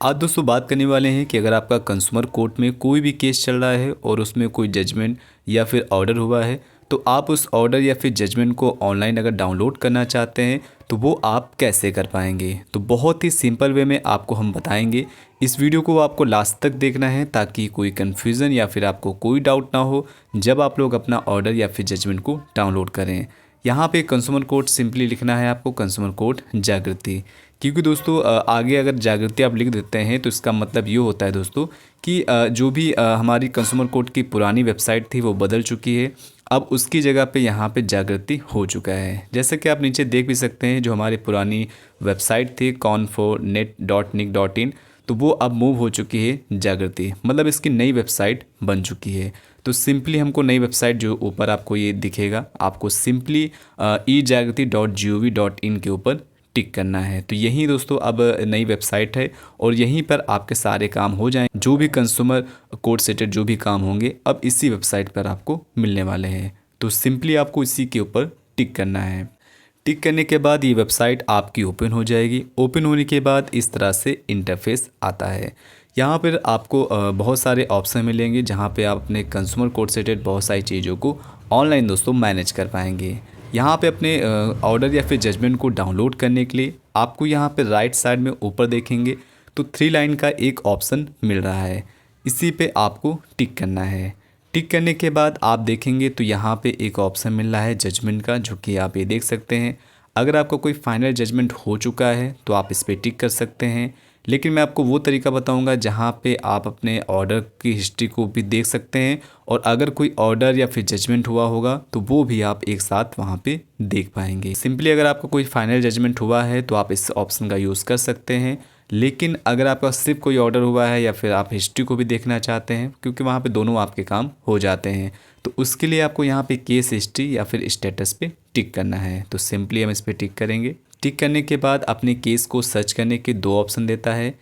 आज दोस्तों बात करने वाले हैं कि अगर आपका कंज्यूमर कोर्ट में कोई भी केस चल रहा है और उसमें कोई जजमेंट या फिर ऑर्डर हुआ है, तो आप उस ऑर्डर या फिर जजमेंट को ऑनलाइन अगर डाउनलोड करना चाहते हैं तो वो आप कैसे कर पाएंगे। तो बहुत ही सिंपल वे में आपको हम बताएंगे। इस वीडियो को आपको लास्ट तक देखना है ताकि कोई कन्फ्यूज़न या फिर आपको कोई डाउट ना हो जब आप लोग अपना ऑर्डर या फिर जजमेंट को डाउनलोड करें। यहाँ पे कंज्यूमर कोर्ट सिंपली लिखना है आपको, कंज्यूमर कोर्ट जागृति। क्योंकि दोस्तों आगे अगर जागृति आप लिख देते हैं तो इसका मतलब ये होता है दोस्तों कि जो भी हमारी कंज्यूमर कोर्ट की पुरानी वेबसाइट थी वो बदल चुकी है। अब उसकी जगह पे यहाँ पे जागृति हो चुका है। जैसे कि आप नीचे देख भी सकते हैं, जो हमारी पुरानी वेबसाइट थी confonet.nic.in, तो वो अब मूव हो चुकी है जागृति, मतलब इसकी नई वेबसाइट बन चुकी है। तो सिंपली हमको नई वेबसाइट जो ऊपर आपको ये दिखेगा, आपको सिंपली ejagrati.gov.in के ऊपर टिक करना है। तो यही दोस्तों अब नई वेबसाइट है और यहीं पर आपके सारे काम हो जाएं। जो भी कंज्यूमर कोर्ट से रिलेटेड जो भी काम होंगे अब इसी वेबसाइट पर आपको मिलने वाले हैं। तो सिंपली आपको इसी के ऊपर टिक करना है। टिक करने के बाद ये वेबसाइट आपकी ओपन हो जाएगी। ओपन होने के बाद इस तरह से इंटरफेस आता है। यहाँ पर आपको बहुत सारे ऑप्शन मिलेंगे जहाँ पे आप अपने कंज्यूमर कोर्ट से रिलेटेड बहुत सारी चीज़ों को ऑनलाइन दोस्तों मैनेज कर पाएंगे। यहाँ पे अपने ऑर्डर या फिर जजमेंट को डाउनलोड करने के लिए आपको यहाँ पे राइट साइड में ऊपर देखेंगे तो 3 लाइन का एक ऑप्शन मिल रहा है। इसी पे आपको टिक करना है। टिक करने के बाद आप देखेंगे तो यहाँ पे एक ऑप्शन मिल रहा है जजमेंट का, जो कि आप ये देख सकते हैं। अगर आपका कोई फाइनल जजमेंट हो चुका है तो आप इस पर टिक कर सकते हैं, लेकिन मैं आपको वो तरीका बताऊंगा जहाँ पे आप अपने ऑर्डर की हिस्ट्री को भी देख सकते हैं और अगर कोई ऑर्डर या फिर जजमेंट हुआ होगा तो वो भी आप एक साथ वहाँ पे देख पाएंगे। सिंपली अगर आपका कोई फाइनल जजमेंट हुआ है तो आप इस ऑप्शन का यूज़ कर सकते हैं, लेकिन अगर आपका सिर्फ कोई ऑर्डर हुआ है या फिर आप हिस्ट्री को भी देखना चाहते हैं, क्योंकि वहाँ पे दोनों आपके काम हो जाते हैं, तो उसके लिए आपको यहाँ पे केस हिस्ट्री या फिर स्टेटस पे टिक करना है। तो सिंपली हम इस पर टिक करेंगे। टिक करने के बाद अपने केस को सर्च करने के 2 ऑप्शन देता है।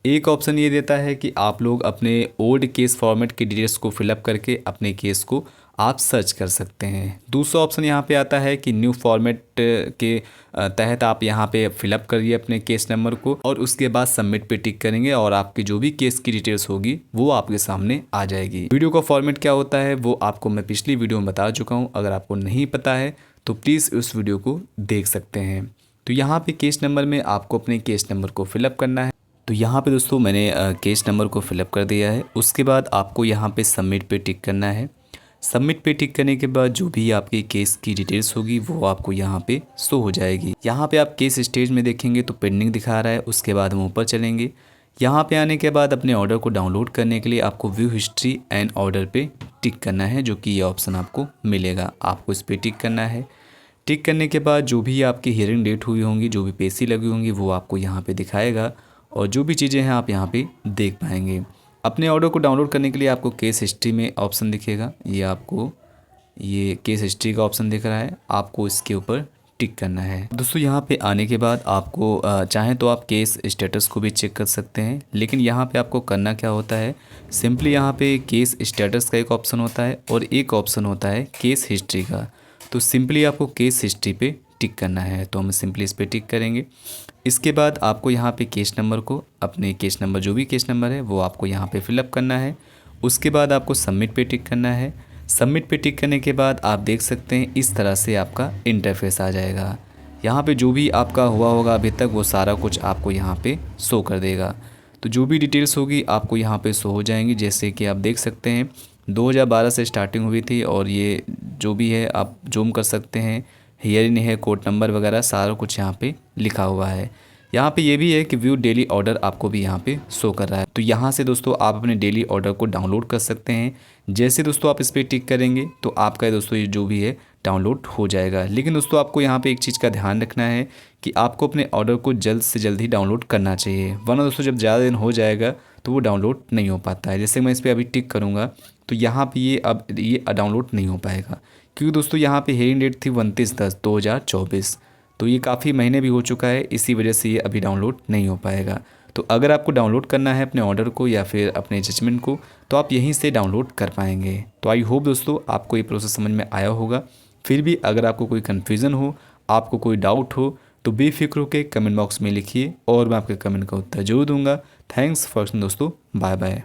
एक ऑप्शन ये देता है कि आप लोग अपने ओल्ड केस फॉर्मेट की डिटेल्स को फिलअप करके अपने केस को आप सर्च कर सकते हैं। दूसरा ऑप्शन यहाँ पे आता है कि न्यू फॉर्मेट के तहत आप यहाँ पे फिलअप करिए अपने केस नंबर को और उसके बाद सबमिट पे टिक करेंगे और आपकी जो भी केस की डिटेल्स होगी वो आपके सामने आ जाएगी। वीडियो का फॉर्मेट क्या होता है वो आपको मैं पिछली वीडियो में बता चुका हूँ। अगर आपको नहीं पता है तो प्लीज़ उस वीडियो को देख सकते हैं। तो यहाँ पे केस नंबर में आपको अपने केस नंबर को फिलअप करना है। तो यहाँ पे दोस्तों मैंने केस नंबर को फिलअप कर दिया है। उसके बाद आपको यहाँ पे सबमिट पे टिक करना है। सबमिट पे टिक करने के बाद जो भी आपके केस की डिटेल्स होगी वो आपको यहाँ पे शो हो जाएगी। यहाँ पे आप केस स्टेज में देखेंगे तो पेंडिंग दिखा रहा है। उसके बाद हम ऊपर चलेंगे। यहाँ पे आने के बाद अपने ऑर्डर को डाउनलोड करने के लिए आपको व्यू हिस्ट्री एंड ऑर्डर पे टिक करना है, जो कि ये ऑप्शन आपको मिलेगा। आपको इस पर टिक करना है। टिक करने के बाद जो भी आपकी हियरिंग डेट हुई होंगी, जो भी पेशी लगी होंगी वो आपको यहाँ पे दिखाएगा और जो भी चीज़ें हैं आप यहाँ पे देख पाएंगे। अपने ऑर्डर को डाउनलोड करने के लिए आपको केस हिस्ट्री में ऑप्शन दिखेगा। ये आपको ये केस हिस्ट्री का ऑप्शन दिख रहा है, आपको इसके ऊपर टिक करना है। दोस्तों यहाँ पे आने के बाद आपको चाहें तो आप केस स्टेटस को भी चेक कर सकते हैं, लेकिन यहाँ पे आपको करना क्या होता है, सिंपली यहाँ पे केस स्टेटस का एक ऑप्शन होता है और एक ऑप्शन होता है केस हिस्ट्री का। तो सिंपली आपको केस हिस्ट्री पे टिक करना है। तो हम सिंपली इस पर टिक करेंगे। इसके बाद आपको यहाँ पे केस नंबर को, अपने केस नंबर जो भी केस नंबर है वो आपको यहाँ पे फिलअप करना है। उसके बाद आपको सबमिट पे टिक करना है। सबमिट पे टिक करने के बाद आप देख सकते हैं इस तरह से आपका इंटरफेस आ जाएगा। यहाँ पे जो भी आपका हुआ होगा अभी तक वो सारा कुछ आपको यहाँ पे शो कर देगा। तो जो भी डिटेल्स होगी आपको यहाँ पे शो हो जाएंगी। जैसे कि आप देख सकते हैं 2012 से स्टार्टिंग हुई थी और ये जो भी है आप जूम कर सकते हैं। हियरिंग है, कोर्ट नंबर वगैरह सारा कुछ यहाँ पे लिखा हुआ है। यहाँ पे ये भी है कि व्यू डेली ऑर्डर आपको भी यहाँ पे शो कर रहा है। तो यहाँ से दोस्तों आप अपने डेली ऑर्डर को डाउनलोड कर सकते हैं। जैसे दोस्तों आप इस पर टिक करेंगे तो आपका दोस्तों ये जो भी है डाउनलोड हो जाएगा। लेकिन दोस्तों आपको यहाँ पे एक चीज़ का ध्यान रखना है कि आपको अपने ऑर्डर को जल्द से जल्द ही डाउनलोड करना चाहिए, वरना दोस्तों जब ज़्यादा दिन हो जाएगा तो वो डाउनलोड नहीं हो पाता है। जैसे मैं इस पर अभी टिक करूँगा तो यहाँ पे ये डाउनलोड नहीं हो पाएगा, क्योंकि दोस्तों यहाँ पे हियरिंग डेट थी 29/10/2024। तो ये काफ़ी महीने भी हो चुका है, इसी वजह से ये अभी डाउनलोड नहीं हो पाएगा। तो अगर आपको डाउनलोड करना है अपने ऑर्डर को या फिर अपने जजमेंट को तो आप यहीं से डाउनलोड कर पाएंगे। तो आई होप दोस्तों आपको ये प्रोसेस समझ में आया होगा। फिर भी अगर आपको कोई कन्फ्यूज़न हो, आपको कोई डाउट हो तो बेफिक्र होकर कमेंट बॉक्स में लिखिए और मैं आपके कमेंट का उत्तर जरूर दूंगा। थैंक्स फॉर दोस्तों, बाय बाय।